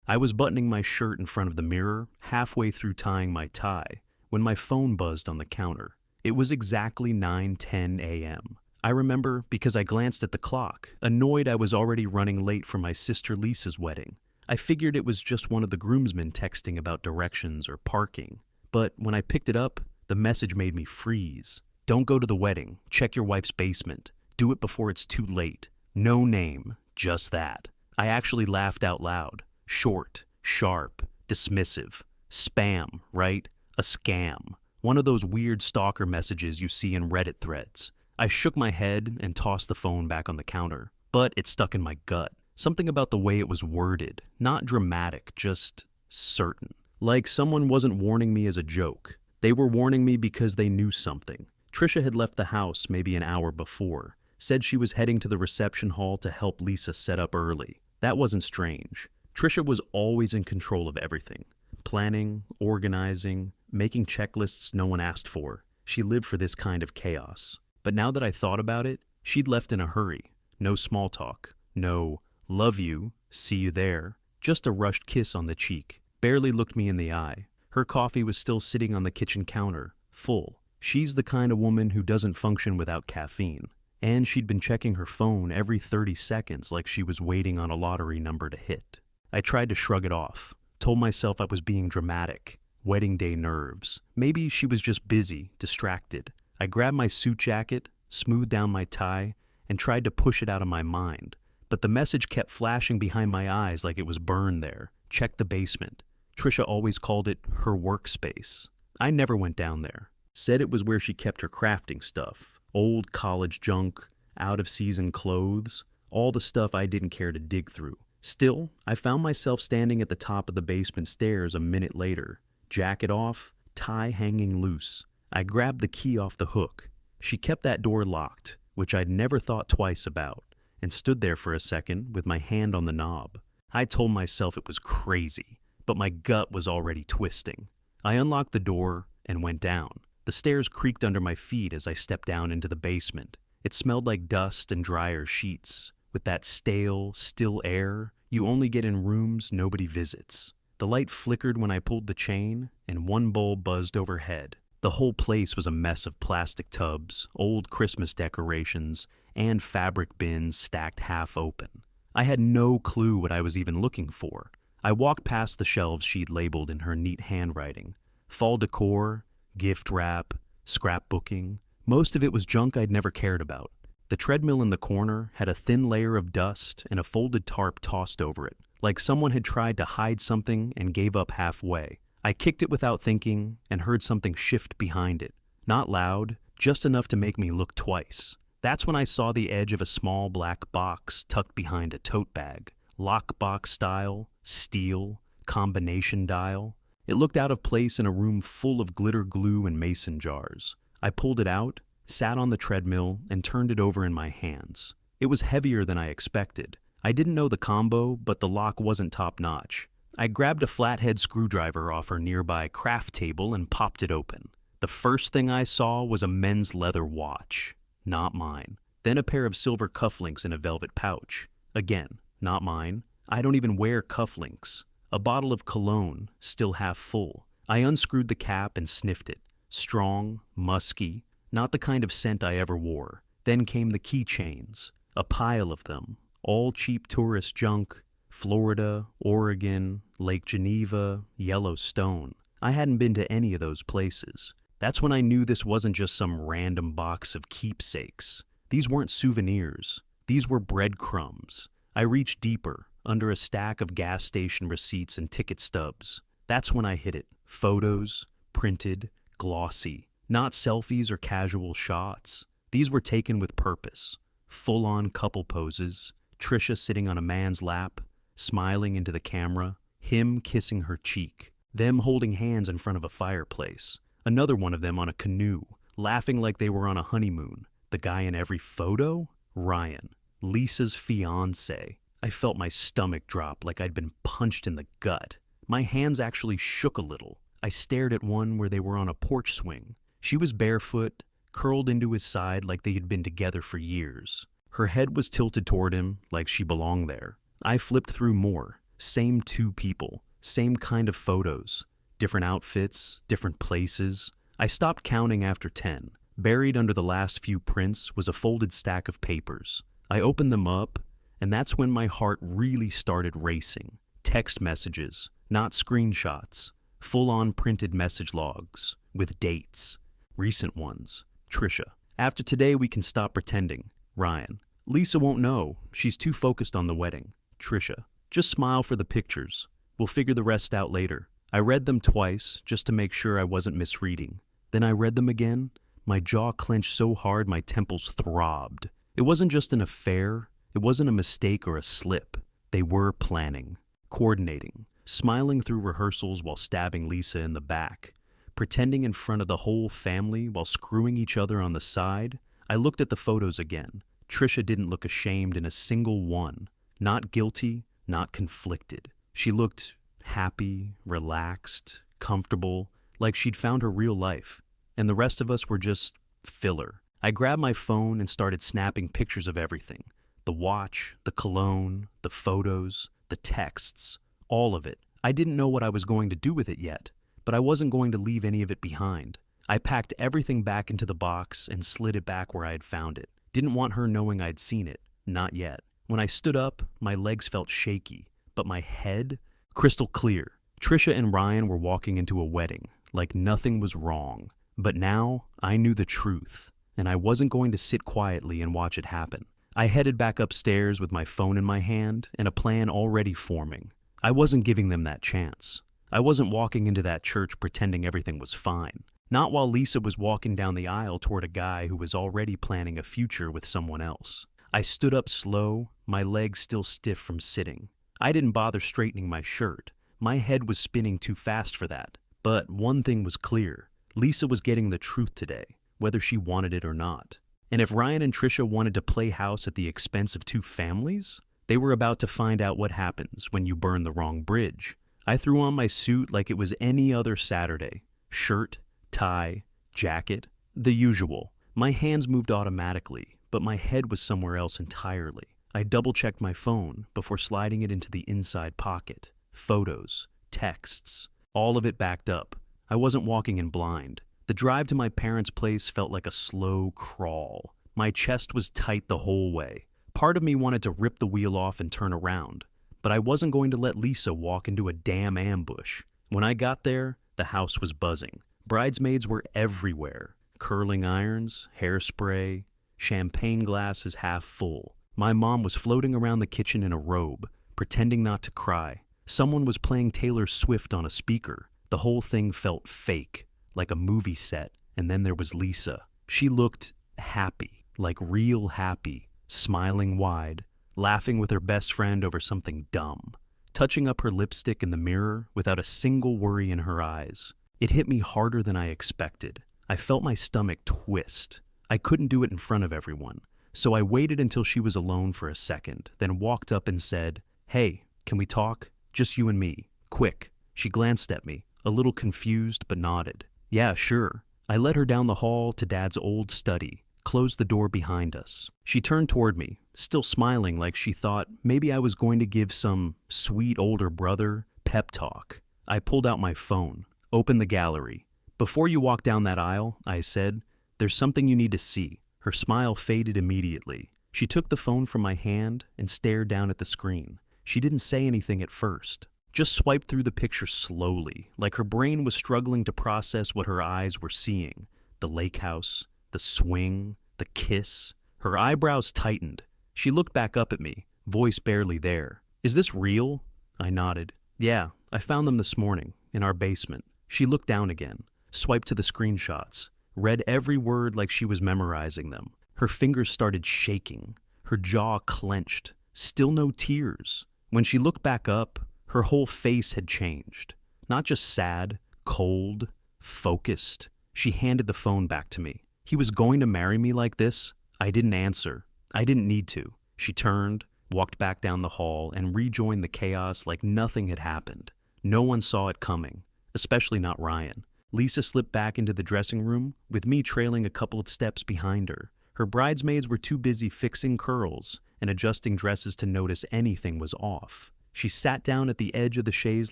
I was buttoning my shirt in front of the mirror, halfway through tying my tie, when my phone buzzed on the counter. It was exactly 9:10 a.m. I remember because I glanced at the clock, annoyed I was already running late for my sister Lisa's wedding. I figured it was just one of the groomsmen texting about directions or parking. But when I picked it up, the message made me freeze. Don't go to the wedding. Check your wife's basement. Do it before it's too late. No name, just that. I actually laughed out loud. Short, sharp, dismissive. Spam, right? A scam. One of those weird stalker messages you see in Reddit threads. I shook my head and tossed the phone back on the counter, but it stuck in my gut. Something about the way it was worded, not dramatic, just certain. Like someone wasn't warning me as a joke. They were warning me because they knew something. Trisha had left the house maybe an hour before, said she was heading to the reception hall to help Lisa set up early. That wasn't strange. Trisha was always in control of everything. Planning, organizing, making checklists no one asked for. She lived for this kind of chaos. But now that I thought about it, she'd left in a hurry. No small talk. No, love you, see you there. Just a rushed kiss on the cheek. Barely looked me in the eye. Her coffee was still sitting on the kitchen counter, full. She's the kind of woman who doesn't function without caffeine. And she'd been checking her phone every 30 seconds like she was waiting on a lottery number to hit. I tried to shrug it off. Told myself I was being dramatic. Wedding day nerves. Maybe she was just busy, distracted. I grabbed my suit jacket, smoothed down my tie, and tried to push it out of my mind. But the message kept flashing behind my eyes like it was burned there. Check the basement. Trisha always called it her workspace. I never went down there. Said it was where she kept her crafting stuff. Old college junk, out-of-season clothes, all the stuff I didn't care to dig through. Still, I found myself standing at the top of the basement stairs a minute later. Jacket off, tie hanging loose. I grabbed the key off the hook. She kept that door locked, which I'd never thought twice about, and stood there for a second with my hand on the knob. I told myself it was crazy, but my gut was already twisting. I unlocked the door and went down. The stairs creaked under my feet as I stepped down into the basement. It smelled like dust and dryer sheets, with that stale, still air you only get in rooms nobody visits. The light flickered when I pulled the chain, and one bulb buzzed overhead. The whole place was a mess of plastic tubs, old Christmas decorations, and fabric bins stacked half open. I had no clue what I was even looking for. I walked past the shelves she'd labeled in her neat handwriting. Fall decor, gift wrap, scrapbooking. Most of it was junk I'd never cared about. The treadmill in the corner had a thin layer of dust and a folded tarp tossed over it, like someone had tried to hide something and gave up halfway. I kicked it without thinking and heard something shift behind it. Not loud, just enough to make me look twice. That's when I saw the edge of a small black box tucked behind a tote bag. Lockbox style, steel, combination dial. It looked out of place in a room full of glitter glue and mason jars. I pulled it out, sat on the treadmill, and turned it over in my hands. It was heavier than I expected. I didn't know the combo, but the lock wasn't top-notch. I grabbed a flathead screwdriver off her nearby craft table and popped it open. The first thing I saw was a men's leather watch. Not mine. Then a pair of silver cufflinks in a velvet pouch. Again, not mine. I don't even wear cufflinks. A bottle of cologne, still half full. I unscrewed the cap and sniffed it. Strong, musky, not the kind of scent I ever wore. Then came the keychains. A pile of them. All cheap tourist junk. Florida, Oregon, Lake Geneva, Yellowstone. I hadn't been to any of those places. That's when I knew this wasn't just some random box of keepsakes. These weren't souvenirs. These were breadcrumbs. I reached deeper, under a stack of gas station receipts and ticket stubs. That's when I hit it. Photos, printed, glossy. Not selfies or casual shots. These were taken with purpose. Full-on couple poses. Trisha sitting on a man's lap, smiling into the camera. Him kissing her cheek. Them holding hands in front of a fireplace. Another one of them on a canoe, laughing like they were on a honeymoon. The guy in every photo? Ryan. Lisa's fiancé. I felt my stomach drop like I'd been punched in the gut. My hands actually shook a little. I stared at one where they were on a porch swing. She was barefoot, curled into his side like they had been together for years. Her head was tilted toward him like she belonged there. I flipped through more. Same two people, same kind of photos, different outfits, different places. I stopped counting after 10. Buried under the last few prints was a folded stack of papers. I opened them up, and that's when my heart really started racing. Text messages, not screenshots. Full-on printed message logs, with dates. Recent ones. Trisha. After today, we can stop pretending. Ryan. Lisa won't know. She's too focused on the wedding. Trisha. Just smile for the pictures. We'll figure the rest out later. I read them twice, just to make sure I wasn't misreading. Then I read them again. My jaw clenched so hard my temples throbbed. It wasn't just an affair. It wasn't a mistake or a slip. They were planning. Coordinating. Smiling through rehearsals while stabbing Lisa in the back. Pretending in front of the whole family while screwing each other on the side. I looked at the photos again. Trisha didn't look ashamed in a single one. Not guilty, not conflicted. She looked happy, relaxed, comfortable, like she'd found her real life. And the rest of us were just filler. I grabbed my phone and started snapping pictures of everything. The watch, the cologne, the photos, the texts, all of it. I didn't know what I was going to do with it yet, but I wasn't going to leave any of it behind. I packed everything back into the box and slid it back where I had found it. Didn't want her knowing I'd seen it. Not yet. When I stood up, my legs felt shaky, but my head, crystal clear. Trisha and Ryan were walking into a wedding, like nothing was wrong. But now, I knew the truth, and I wasn't going to sit quietly and watch it happen. I headed back upstairs with my phone in my hand and a plan already forming. I wasn't giving them that chance. I wasn't walking into that church pretending everything was fine. Not while Lisa was walking down the aisle toward a guy who was already planning a future with someone else. I stood up slow, my legs still stiff from sitting. I didn't bother straightening my shirt. My head was spinning too fast for that. But one thing was clear. Lisa was getting the truth today, whether she wanted it or not. And if Ryan and Trisha wanted to play house at the expense of two families, they were about to find out what happens when you burn the wrong bridge. I threw on my suit like it was any other Saturday. Shirt, tie, jacket, the usual. My hands moved automatically, but my head was somewhere else entirely. I double-checked my phone before sliding it into the inside pocket. Photos, texts, all of it backed up. I wasn't walking in blind. The drive to my parents' place felt like a slow crawl. My chest was tight the whole way. Part of me wanted to rip the wheel off and turn around, but I wasn't going to let Lisa walk into a damn ambush. When I got there, the house was buzzing. Bridesmaids were everywhere. Curling irons, hairspray, champagne glasses half full. My mom was floating around the kitchen in a robe, pretending not to cry. Someone was playing Taylor Swift on a speaker. The whole thing felt fake, like a movie set. And then there was Lisa. She looked happy, like real happy, smiling wide, laughing with her best friend over something dumb, touching up her lipstick in the mirror without a single worry in her eyes. It hit me harder than I expected. I felt my stomach twist. I couldn't do it in front of everyone, so I waited until she was alone for a second, then walked up and said, "Hey, can we talk? Just you and me. Quick." She glanced at me, a little confused, but nodded. "Yeah, sure." I led her down the hall to Dad's old study, closed the door behind us. She turned toward me, still smiling like she thought maybe I was going to give some sweet older brother pep talk. I pulled out my phone, opened the gallery. "Before you walk down that aisle," I said, "there's something you need to see." Her smile faded immediately. She took the phone from my hand and stared down at the screen. She didn't say anything at first, just swiped through the picture slowly, like her brain was struggling to process what her eyes were seeing. The lake house, the swing, the kiss. Her eyebrows tightened. She looked back up at me, voice barely there. "Is this real?" I nodded. "Yeah, I found them this morning, in our basement." She looked down again, swiped to the screenshots, read every word like she was memorizing them. Her fingers started shaking, her jaw clenched. Still no tears. When she looked back up, her whole face had changed. Not just sad, cold, focused. She handed the phone back to me. He was going to marry me like this? I didn't answer. I didn't need to. She turned, walked back down the hall, and rejoined the chaos like nothing had happened. No one saw it coming, especially not Ryan. Lisa slipped back into the dressing room, with me trailing a couple of steps behind her. Her bridesmaids were too busy fixing curls and adjusting dresses to notice anything was off. She sat down at the edge of the chaise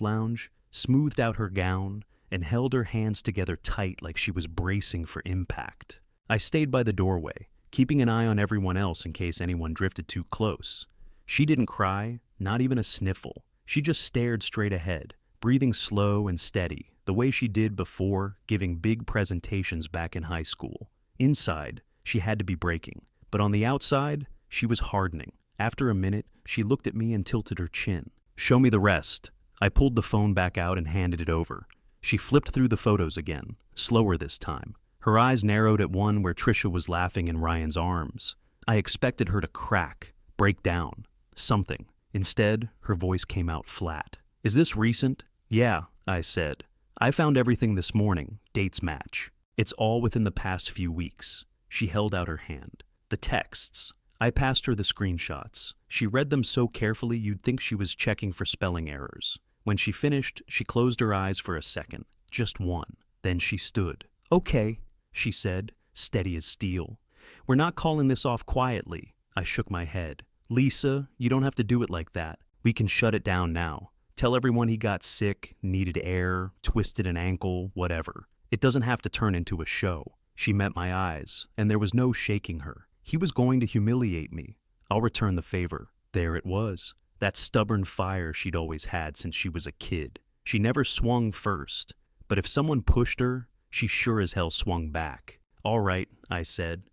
lounge, smoothed out her gown, and held her hands together tight like she was bracing for impact. I stayed by the doorway, keeping an eye on everyone else in case anyone drifted too close. She didn't cry, not even a sniffle. She just stared straight ahead, breathing slow and steady, the way she did before giving big presentations back in high school. Inside, she had to be breaking, but on the outside, she was hardening. After a minute, she looked at me and tilted her chin. "Show me the rest." I pulled the phone back out and handed it over. She flipped through the photos again, slower this time. Her eyes narrowed at one where Trisha was laughing in Ryan's arms. I expected her to crack, break down, something. Instead, her voice came out flat. "Is this recent?" "Yeah," I said. "I found everything this morning. Dates match. It's all within the past few weeks." She held out her hand. "The texts." I passed her the screenshots. She read them so carefully you'd think she was checking for spelling errors. When she finished, she closed her eyes for a second. Just one. Then she stood. "Okay," she said, steady as steel. "We're not calling this off quietly." I shook my head. "Lisa, you don't have to do it like that. We can shut it down now. Tell everyone he got sick, needed air, twisted an ankle, whatever. It doesn't have to turn into a show." She met my eyes, and there was no shaking her. He was going to humiliate me. I'll return the favor. There it was. That stubborn fire she'd always had since she was a kid. She never swung first, but if someone pushed her, she sure as hell swung back. "All right," I said.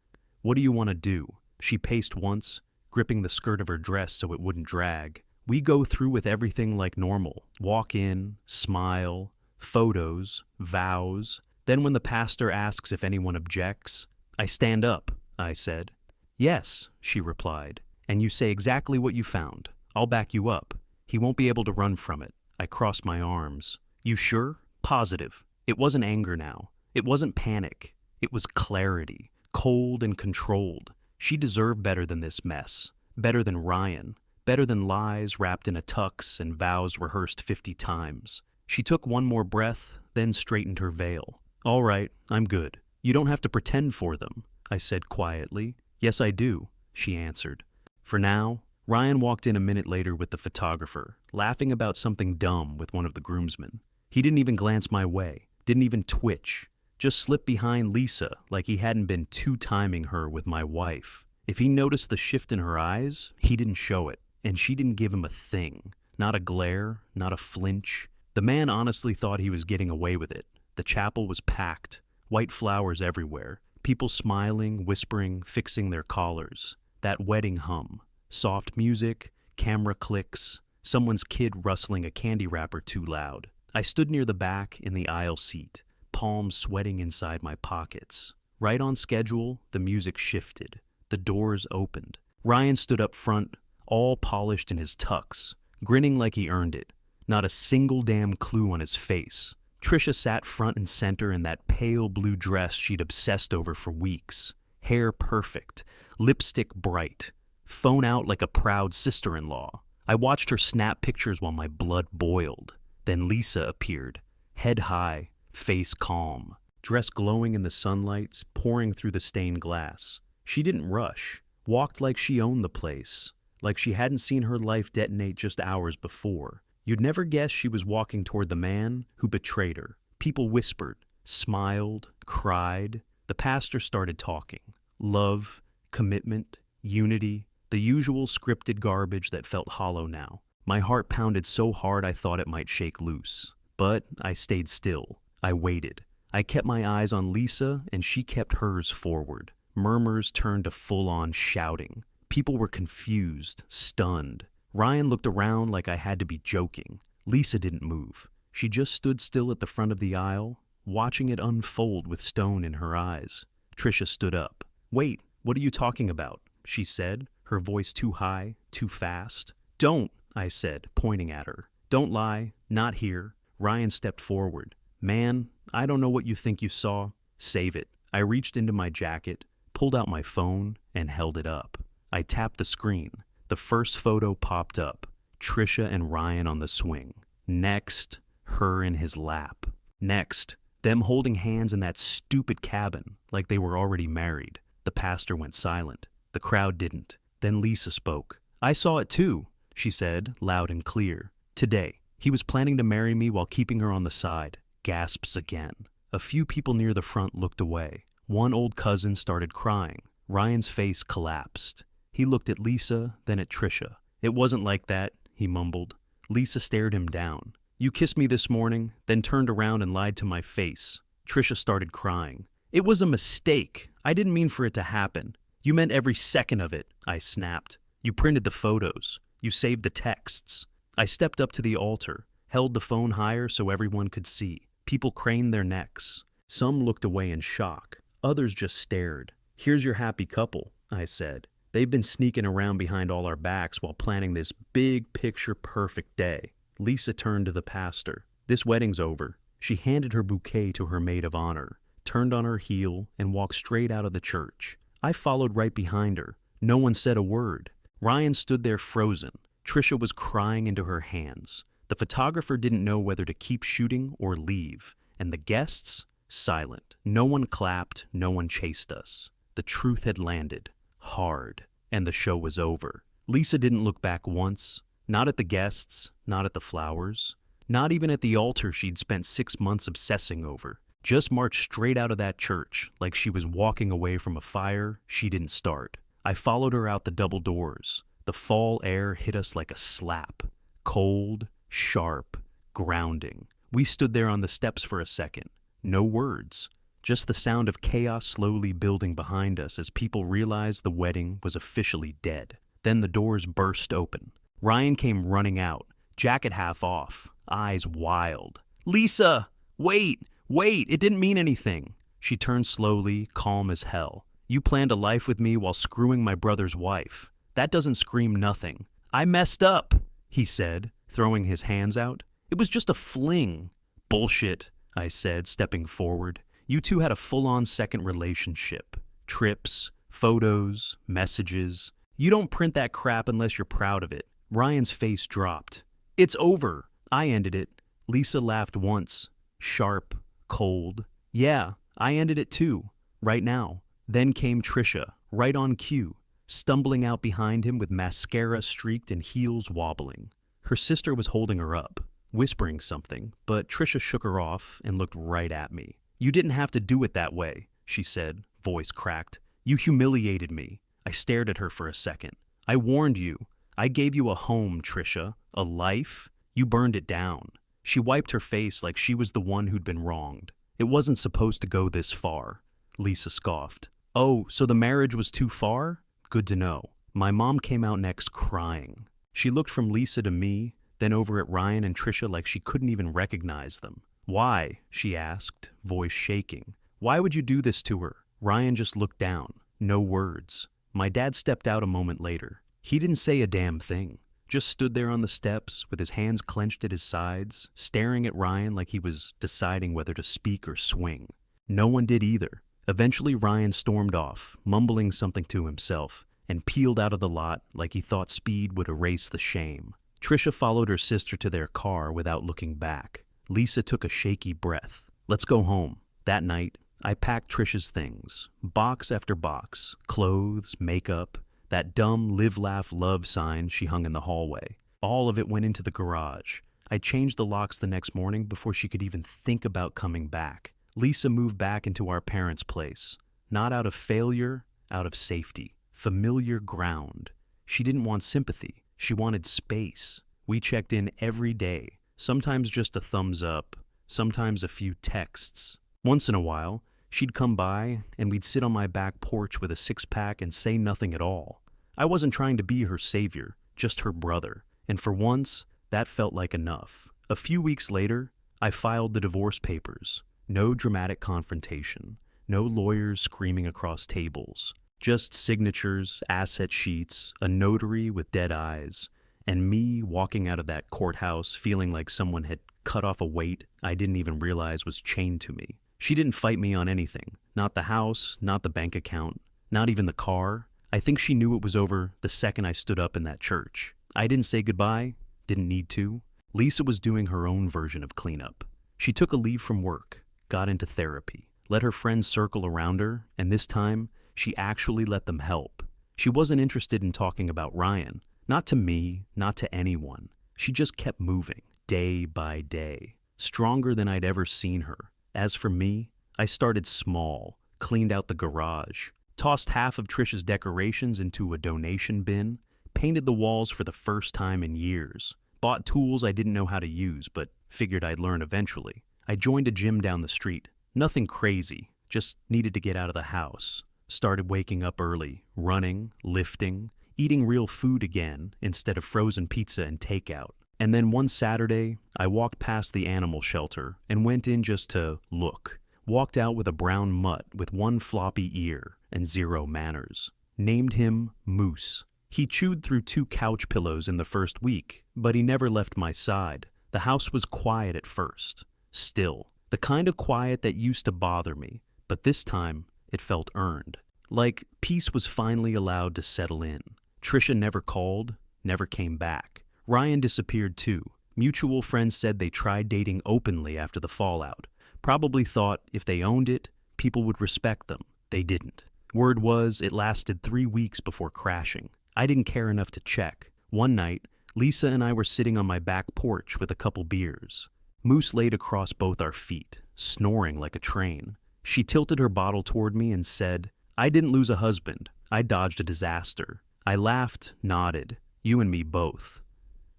"What do you want to do?" She paced once, gripping the skirt of her dress so it wouldn't drag. "We go through with everything like normal. Walk in, smile, photos, vows. Then when the pastor asks if anyone objects, I stand up," I said. "Yes," she replied, "and you say exactly what you found. I'll back you up. He won't be able to run from it." I crossed my arms. "You sure?" "Positive." It wasn't anger now. It wasn't panic. It was clarity, cold and controlled. She deserved better than this mess. Better than Ryan. Better than lies wrapped in a tux and vows rehearsed 50 times. She took one more breath, then straightened her veil. "All right, I'm good. You don't have to pretend for them," I said quietly. "Yes, I do," she answered. For now, Ryan walked in a minute later with the photographer, laughing about something dumb with one of the groomsmen. He didn't even glance my way, didn't even twitch, just slipped behind Lisa like he hadn't been two-timing her with my wife. If he noticed the shift in her eyes, he didn't show it, and she didn't give him a thing. Not a glare, not a flinch. The man honestly thought he was getting away with it. The chapel was packed, white flowers everywhere, people smiling, whispering, fixing their collars. That wedding hum. Soft music, camera clicks, someone's kid rustling a candy wrapper too loud. I stood near the back in the aisle seat, palms sweating inside my pockets. Right on schedule, the music shifted. The doors opened. Ryan stood up front, all polished in his tux, grinning like he earned it. Not a single damn clue on his face. Trisha sat front and center in that pale blue dress she'd obsessed over for weeks. Hair perfect, lipstick bright, phone out like a proud sister-in-law. I watched her snap pictures while my blood boiled. Then Lisa appeared, head high, face calm, dress glowing in the sunlight, pouring through the stained glass. She didn't rush, walked like she owned the place, like she hadn't seen her life detonate just hours before. You'd never guess she was walking toward the man who betrayed her. People whispered, smiled, cried. The pastor started talking. Love, commitment, unity, the usual scripted garbage that felt hollow now. My heart pounded so hard I thought it might shake loose. But I stayed still. I waited. I kept my eyes on Lisa, and she kept hers forward. Murmurs turned to full-on shouting. People were confused, stunned. Ryan looked around like I had to be joking. Lisa didn't move. She just stood still at the front of the aisle, watching it unfold with stone in her eyes. Trisha stood up. "Wait, what are you talking about?" she said, her voice too high, too fast. "Don't," I said, pointing at her. "Don't lie. Not here." Ryan stepped forward. "Man, I don't know what you think you saw. Save it." I reached into my jacket, pulled out my phone, and held it up. I tapped the screen. The first photo popped up. Trisha and Ryan on the swing. Next, her in his lap. Next, them holding hands in that stupid cabin, like they were already married. The pastor went silent. The crowd didn't. Then Lisa spoke. "I saw it too. she said, loud and clear. Today. He was planning to marry me while keeping her on the side. Gasps again. A few people near the front looked away. One old cousin started crying. Ryan's face collapsed. He looked at Lisa, then at Trisha. It wasn't like that, he mumbled. Lisa stared him down. You kissed me this morning, then turned around and lied to my face. Trisha started crying. It was a mistake. I didn't mean for it to happen. You meant every second of it, I snapped. You printed the photos. You saved the texts. I stepped up to the altar, held the phone higher so everyone could see. People craned their necks. Some looked away in shock. Others just stared. Here's your happy couple, I said. They've been sneaking around behind all our backs while planning this big picture perfect day. Lisa turned to the pastor. This wedding's over. She handed her bouquet to her maid of honor, turned on her heel, and walked straight out of the church. I followed right behind her. No one said a word. Ryan stood there frozen. Trisha was crying into her hands. The photographer didn't know whether to keep shooting or leave, and the guests, silent. No one clapped, no one chased us. The truth had landed, hard, and the show was over. Lisa didn't look back once, not at the guests, not at the flowers, not even at the altar she'd spent 6 months obsessing over. Just marched straight out of that church like she was walking away from a fire she didn't start. I followed her out the double doors. The fall air hit us like a slap. Cold, sharp, grounding. We stood there on the steps for a second. No words. Just the sound of chaos slowly building behind us as people realized the wedding was officially dead. Then the doors burst open. Ryan came running out, jacket half off, eyes wild. Lisa! Wait! It didn't mean anything. She turned slowly, calm as hell. You planned a life with me while screwing my brother's wife. That doesn't scream nothing. I messed up, he said, throwing his hands out. It was just a fling. Bullshit, I said, stepping forward. You two had a full-on second relationship. Trips, photos, messages. You don't print that crap unless you're proud of it. Ryan's face dropped. It's over. I ended it. Lisa laughed once. Sharp, cold. Yeah, I ended it too. Right now. Then came Trisha, right on cue, stumbling out behind him with mascara streaked and heels wobbling. Her sister was holding her up, whispering something, but Trisha shook her off and looked right at me. You didn't have to do it that way, she said, voice cracked. You humiliated me. I stared at her for a second. I warned you. I gave you a home, Trisha, a life. You burned it down. She wiped her face like she was the one who'd been wronged. It wasn't supposed to go this far. Lisa scoffed. Oh, so the marriage was too far? Good to know. My mom came out next crying. She looked from Lisa to me, then over at Ryan and Trisha like she couldn't even recognize them. Why? She asked, voice shaking. Why would you do this to her? Ryan just looked down. No words. My dad stepped out a moment later. He didn't say a damn thing. Just stood there on the steps with his hands clenched at his sides, staring at Ryan like he was deciding whether to speak or swing. No one did either. Eventually, Ryan stormed off, mumbling something to himself, and peeled out of the lot like he thought speed would erase the shame. Trisha followed her sister to their car without looking back. Lisa took a shaky breath. Let's go home. That night, I packed Trisha's things, box after box, clothes, makeup, that dumb live, laugh, love sign she hung in the hallway. All of it went into the garage. I changed the locks the next morning before she could even think about coming back. Lisa moved back into our parents' place, not out of failure, out of safety, familiar ground. She didn't want sympathy. She wanted space. We checked in every day, sometimes just a thumbs up, sometimes a few texts. Once in a while, she'd come by and we'd sit on my back porch with a six-pack and say nothing at all. I wasn't trying to be her savior, just her brother, and for once, that felt like enough. A few weeks later, I filed the divorce papers. No dramatic confrontation, no lawyers screaming across tables, just signatures, asset sheets, a notary with dead eyes, and me walking out of that courthouse feeling like someone had cut off a weight I didn't even realize was chained to me. She didn't fight me on anything, not the house, not the bank account, not even the car. I think she knew it was over the second I stood up in that church. I didn't say goodbye, didn't need to. Lisa was doing her own version of cleanup. She took a leave from work, got into therapy, let her friends circle around her, and this time, she actually let them help. She wasn't interested in talking about Ryan, Not to me, not to anyone. She just kept moving, day by day, stronger than I'd ever seen her. As for me, I started small, cleaned out the garage, tossed half of Trisha's decorations into a donation bin, painted the walls for the first time in years, bought tools I didn't know how to use but figured I'd learn eventually. I joined a gym down the street. Nothing crazy, just needed to get out of the house. Started waking up early, running, lifting, eating real food again instead of frozen pizza and takeout. And then one Saturday, I walked past the animal shelter and went in just to look. Walked out with a brown mutt with one floppy ear and zero manners. Named him Moose. He chewed through 2 couch pillows in the first week, but he never left my side. The house was quiet at first. Still, the kind of quiet that used to bother me, but this time it felt earned. Like peace was finally allowed to settle in. Trisha never called, never came back. Ryan disappeared too. Mutual friends said they tried dating openly after the fallout. Probably thought if they owned it, people would respect them. They didn't. Word was it lasted 3 weeks before crashing. I didn't care enough to check. One night, Lisa and I were sitting on my back porch with a couple beers. Moose laid across both our feet, snoring like a train. She tilted her bottle toward me and said, "I didn't lose a husband. I dodged a disaster." I laughed, nodded. You and me both.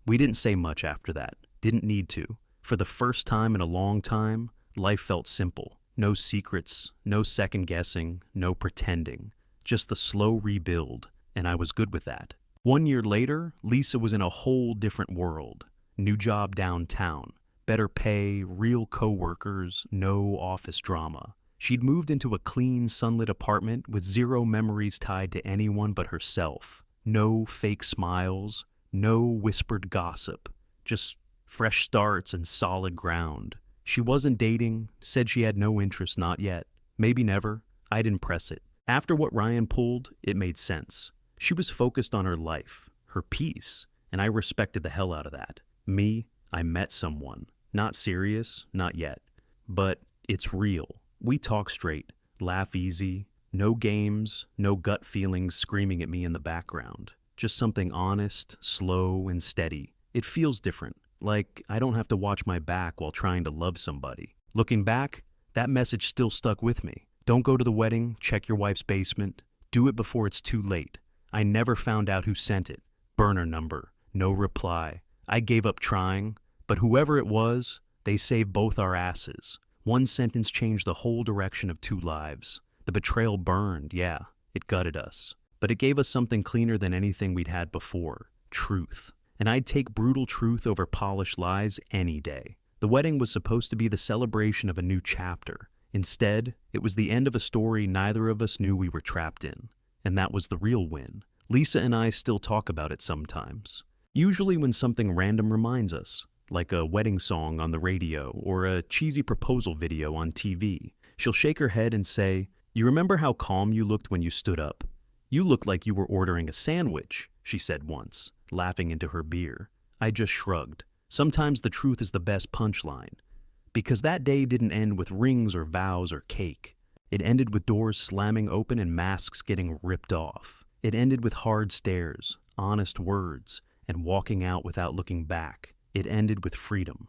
We didn't say much after that. Didn't need to. For the first time in a long time, life felt simple. No secrets, no second guessing, no pretending. Just the slow rebuild, and I was good with that. 1 year later, Lisa was in a whole different world. New job downtown. Better pay, real co-workers, no office drama. She'd moved into a clean, sunlit apartment with zero memories tied to anyone but herself. No fake smiles, no whispered gossip. Just fresh starts and solid ground. She wasn't dating, said she had no interest, not yet. Maybe never. I didn't press it. After what Ryan pulled, it made sense. She was focused on her life, her peace, and I respected the hell out of that. Me, I met someone. Not serious, not yet. But it's real. We talk straight, laugh easy, no games, no gut feelings screaming at me in the background. Just something honest, slow, and steady. It feels different, like I don't have to watch my back while trying to love somebody. Looking back, that message still stuck with me. Don't go to the wedding, check your wife's basement. Do it before it's too late. I never found out who sent it. Burner number, no reply. I gave up trying, but whoever it was, they saved both our asses. One sentence changed the whole direction of 2 lives. The betrayal burned, yeah, it gutted us. But it gave us something cleaner than anything we'd had before, truth. And I'd take brutal truth over polished lies any day. The wedding was supposed to be the celebration of a new chapter. Instead, it was the end of a story neither of us knew we were trapped in. And that was the real win. Lisa and I still talk about it sometimes. Usually when something random reminds us. Like a wedding song on the radio or a cheesy proposal video on TV. She'll shake her head and say, "You remember how calm you looked when you stood up? You looked like you were ordering a sandwich," she said once, laughing into her beer. I just shrugged. Sometimes the truth is the best punchline. Because that day didn't end with rings or vows or cake. It ended with doors slamming open and masks getting ripped off. It ended with hard stares, honest words, and walking out without looking back. It ended with freedom.